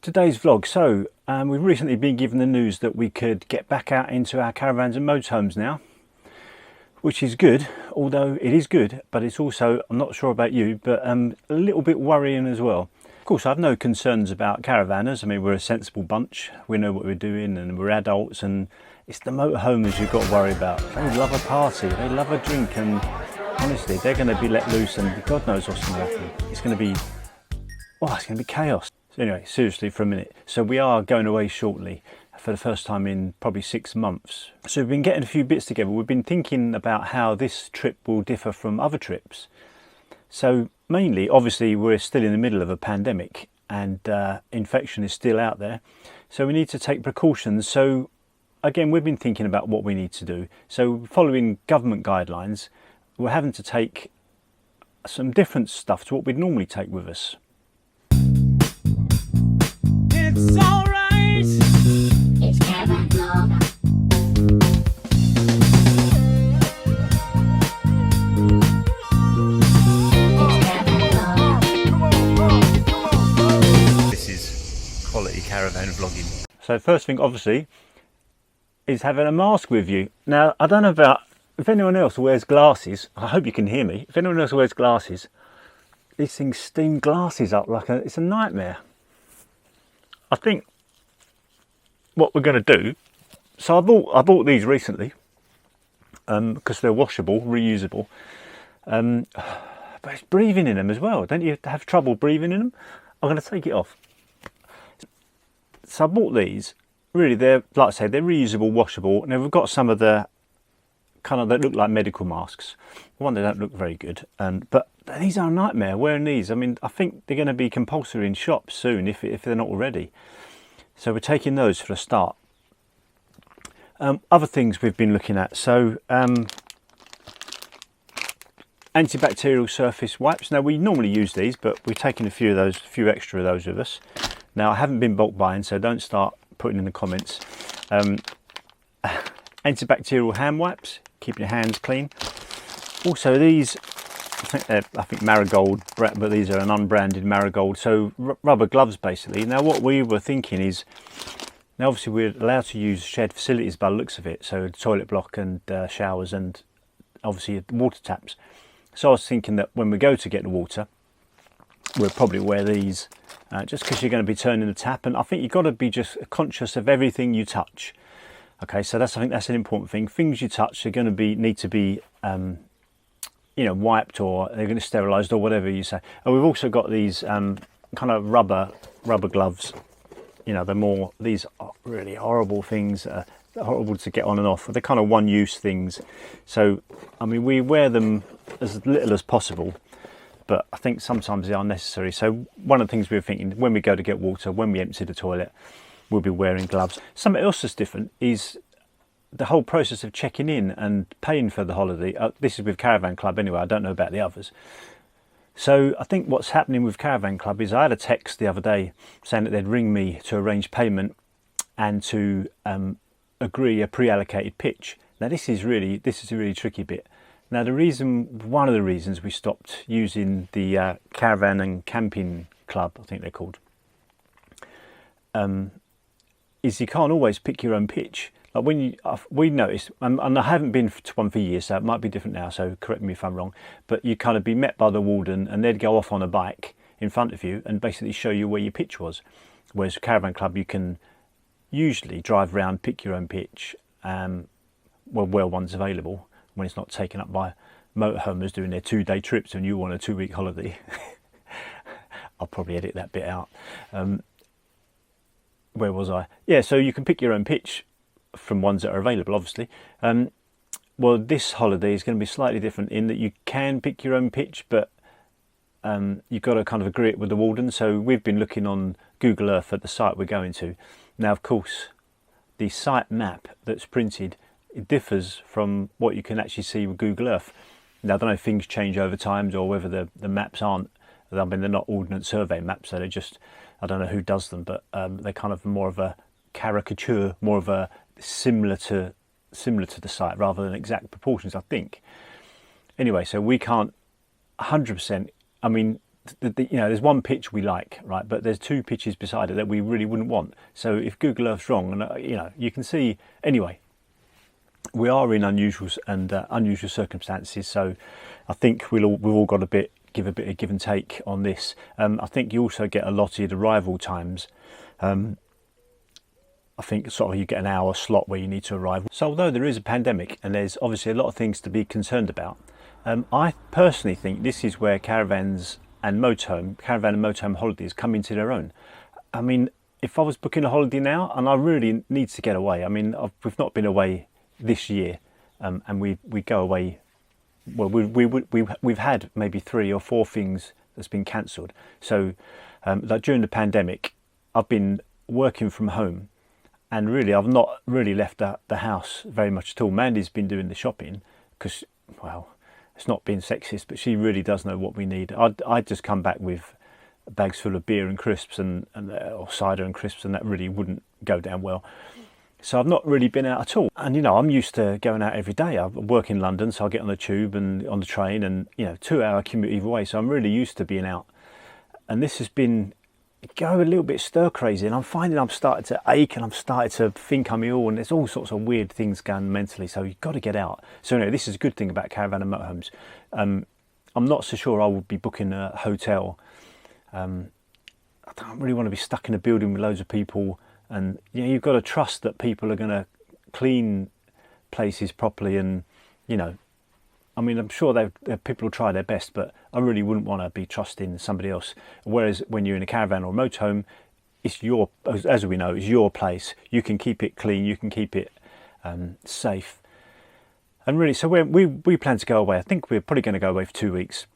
Today's vlog. So we've recently been given the news that we could get back out into our caravans and motorhomes now, which is good. Although it is good, but it's also, I'm not sure about you, but a little bit worrying as well. Of course, I have no concerns about caravanners. I mean, we're a sensible bunch, we know what we're doing, and we're adults, and it's the motorhomers you've got to worry about. They love a party, they love a drink, and honestly, they're going to be let loose, and God knows what's going to happen. It's going to be, oh, it's going to be chaos. So anyway, seriously for a minute. So we are going away shortly for the first time in probably 6 months. So we've been getting a few bits together. We've been thinking about how this trip will differ from other trips. So mainly, obviously, we're still in the middle of a pandemic and infection is still out there. So we need to take precautions. So again, we've been thinking about what we need to do. So following government guidelines, we're having to take some different stuff to what we'd normally take with us. It's alright. It's Caravan Vlog. This is quality caravan vlogging. So first thing, obviously, is having a mask with you. Now, I don't know about if anyone else wears glasses. I hope you can hear me. If anyone else wears glasses, these things steam glasses up like it's a nightmare. I think what we're going to do, so I bought these recently because they're washable, reusable, but it's breathing in them as well. Don't you have trouble breathing in them? I'm going to take it off. So I bought these. Really, they're, like I say, they're reusable, washable. Now we've got some of the kind of that look like medical masks. One, they don't look very good, but these are a nightmare wearing these. I mean, I think they're going to be compulsory in shops soon if they're not already. So we're taking those for a start. Other things we've been looking at. So antibacterial surface wipes. Now we normally use these, but we've taken a few extra of those with us. Now I haven't been bulk buying, so don't start putting in the comments. Antibacterial hand wipes, keep your hands clean. Also these, I think Marigold, but these are an unbranded Marigold, so rubber gloves basically. Now what we were thinking is, now obviously we're allowed to use shared facilities by the looks of it, so toilet block and showers and obviously water taps. So I was thinking that when we go to get the water, we'll probably wear these just because you're going to be turning the tap, and I think you've got to be just conscious of everything you touch. Okay, so I think that's an important thing. Things you touch are going to need to be you know, wiped, or they're going to sterilised, or whatever you say. And we've also got these kind of rubber gloves. You know, these are really horrible things, horrible to get on and off. They're kind of one-use things. So, I mean, we wear them as little as possible, but I think sometimes they are necessary. So one of the things we were thinking, when we go to get water, when we empty the toilet, we'll be wearing gloves. Something else that's different is the whole process of checking in and paying for the holiday. This is with Caravan Club anyway, I don't know about the others. So I think what's happening with Caravan Club is I had a text the other day saying that they'd ring me to arrange payment and to agree a pre-allocated pitch. Now this is a really tricky bit. Now one of the reasons we stopped using the Caravan and Camping Club, I think they're called, is you can't always pick your own pitch. Like we noticed, and I haven't been to one for years, so it might be different now, so correct me if I'm wrong, but you kind of be met by the warden and they'd go off on a bike in front of you and basically show you where your pitch was. Whereas Caravan Club, you can usually drive around, pick your own pitch, where one's available, when it's not taken up by motorhomers doing their 2-day trips and you want a 2-week holiday. I'll probably edit that bit out. Where was I? Yeah, so you can pick your own pitch from ones that are available, obviously. Well, this holiday is going to be slightly different in that you can pick your own pitch, but you've got to kind of agree it with the warden. So we've been looking on Google Earth at the site we're going to. Now, of course, the site map that's printed, it differs from what you can actually see with Google Earth. Now, I don't know if things change over time or whether the maps aren't, I mean, they're not Ordnance Survey maps, so they're just, I don't know who does them, but they're kind of more of a caricature, more of a similar to the site rather than exact proportions, I think. Anyway, so we can't 100%, I mean, you know, there's one pitch we like, right, but there's 2 pitches beside it that we really wouldn't want. So if Google Earth's wrong, and you know, you can see anyway. We are in unusual circumstances, so I think we've all got give a bit of give and take on this. I think you also get allotted arrival times. I think sort of you get an hour slot where you need to arrive. So although there is a pandemic and there's obviously a lot of things to be concerned about, I personally think this is where caravan and motorhome holidays come into their own. I mean, if I was booking a holiday now and I really need to get away, I mean, we've not been away this year, and we go away. Well, we've had maybe 3 or 4 things that's been cancelled. So, like during the pandemic, I've been working from home, and really I've not really left the house very much at all. Mandy's been doing the shopping because, well, it's not being sexist, but she really does know what we need. I'd just come back with bags full of beer and crisps or cider and crisps, and that really wouldn't go down well. So I've not really been out at all. And, you know, I'm used to going out every day. I work in London, so I get on the tube and on the train and, you know, 2-hour commute either way. So I'm really used to being out. And this has been go a little bit stir crazy. And I'm finding I'm starting to ache and I'm starting to think I'm ill. And there's all sorts of weird things going mentally. So you've got to get out. So anyway, this is a good thing about caravan and motorhomes. I'm not so sure I would be booking a hotel. I don't really want to be stuck in a building with loads of people. And you know, you've got to trust that people are going to clean places properly, and you know, I mean, I'm sure people will try their best, but I really wouldn't want to be trusting somebody else. Whereas when you're in a caravan or a motorhome, it's as we know, it's your place. You can keep it clean, you can keep it safe, and really, so we plan to go away. I think we're probably going to go away for 2 weeks,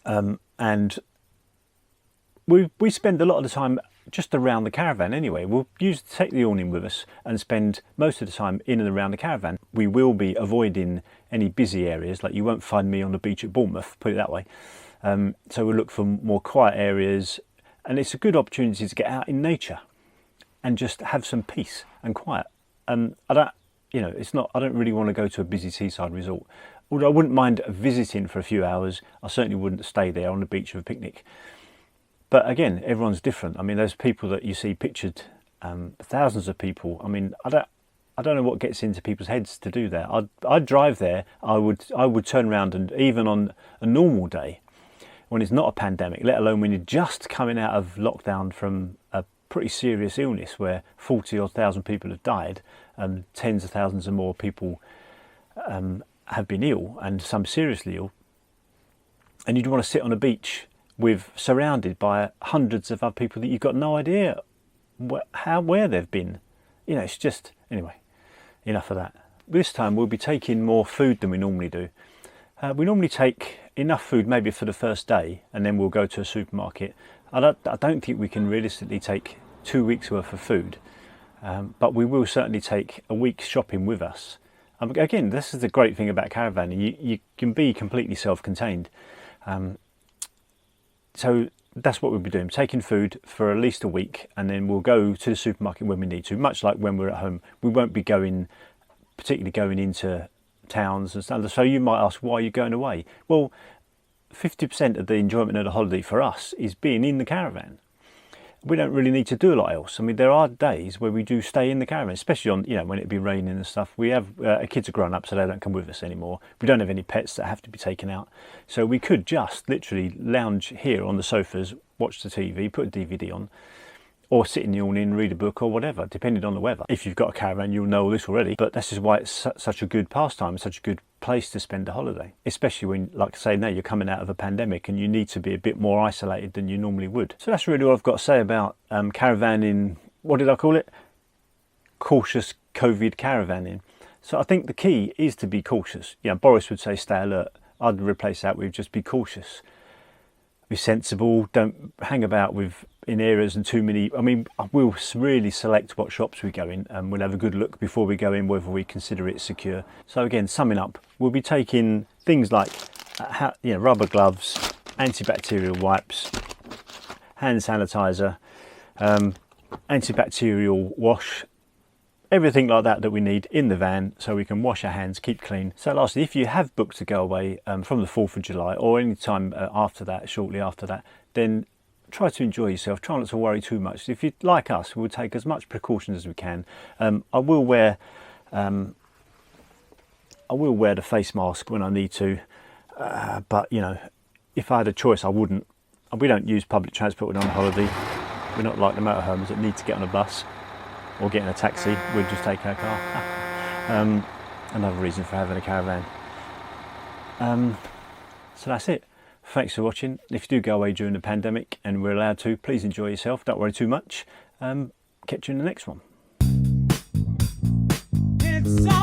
and we spend a lot of the time just around the caravan anyway. We'll take the awning with us and spend most of the time in and around the caravan. We will be avoiding any busy areas, like you won't find me on the beach at Bournemouth, put it that way. So we'll look for more quiet areas, and it's a good opportunity to get out in nature and just have some peace and quiet. I don't really want to go to a busy seaside resort. Although I wouldn't mind visiting for a few hours, I certainly wouldn't stay there on the beach for a picnic. But again, everyone's different. I mean, there's people that you see pictured, thousands of people. I mean, I don't know what gets into people's heads to do that. I'd drive there. I would turn around, and even on a normal day, when it's not a pandemic, let alone when you're just coming out of lockdown from a pretty serious illness where 40,000 people have died, and tens of thousands and more people have been ill, and some seriously ill, and you'd want to sit on a beach surrounded by hundreds of other people that you've got no idea where they've been. You know, it's just, anyway, enough of that. This time we'll be taking more food than we normally do. We normally take enough food maybe for the first day, and then we'll go to a supermarket. I don't think we can realistically take 2 weeks worth of food, but we will certainly take a week's shopping with us. Again, this is the great thing about caravanning. You can be completely self-contained. So that's what we'll be doing, taking food for at least a week, and then we'll go to the supermarket when we need to, much like when we're at home. We won't be particularly going into towns and stuff. So you might ask, why are you going away? Well, 50% of the enjoyment of the holiday for us is being in the caravan. We don't really need to do a lot else. I mean, there are days where we do stay in the caravan, especially on, you know, when it'd be raining and stuff. We have our kids are grown up, so they don't come with us anymore. We don't have any pets that have to be taken out, so we could just literally lounge here on the sofas, watch the TV, put a DVD on, or sit in the awning, read a book or whatever, depending on the weather. If you've got a caravan, you'll know all this already, but this is why it's such a good pastime, such a good place to spend a holiday, especially when, like I say, now you're coming out of a pandemic and you need to be a bit more isolated than you normally would. So that's really all I've got to say about caravanning. What did I call it? Cautious COVID caravanning. So I think the key is to be cautious. You know, Boris would say stay alert. I'd replace that with just be cautious. Be sensible, don't hang about in areas and too many. I mean, we'll really select what shops we go in, and we'll have a good look before we go in whether we consider it secure. So again, summing up, we'll be taking things like rubber gloves, antibacterial wipes, hand sanitizer, antibacterial wash, everything like that that we need in the van so we can wash our hands, keep clean. So lastly, if you have booked to go away from the 4th of July or any time after that, shortly after that, then try to enjoy yourself, try not to worry too much. If you're like us, we'll take as much precautions as we can. I will wear the face mask when I need to, but you know, if I had a choice I wouldn't. We don't use public transport when on holiday. We're not like the motorhomes that need to get on a bus or get in a taxi. We'll just take our car. Another reason for having a caravan. So that's it. Thanks for watching. If you do go away during the pandemic and we're allowed to, please enjoy yourself. Don't worry too much. Catch you in the next one. It's all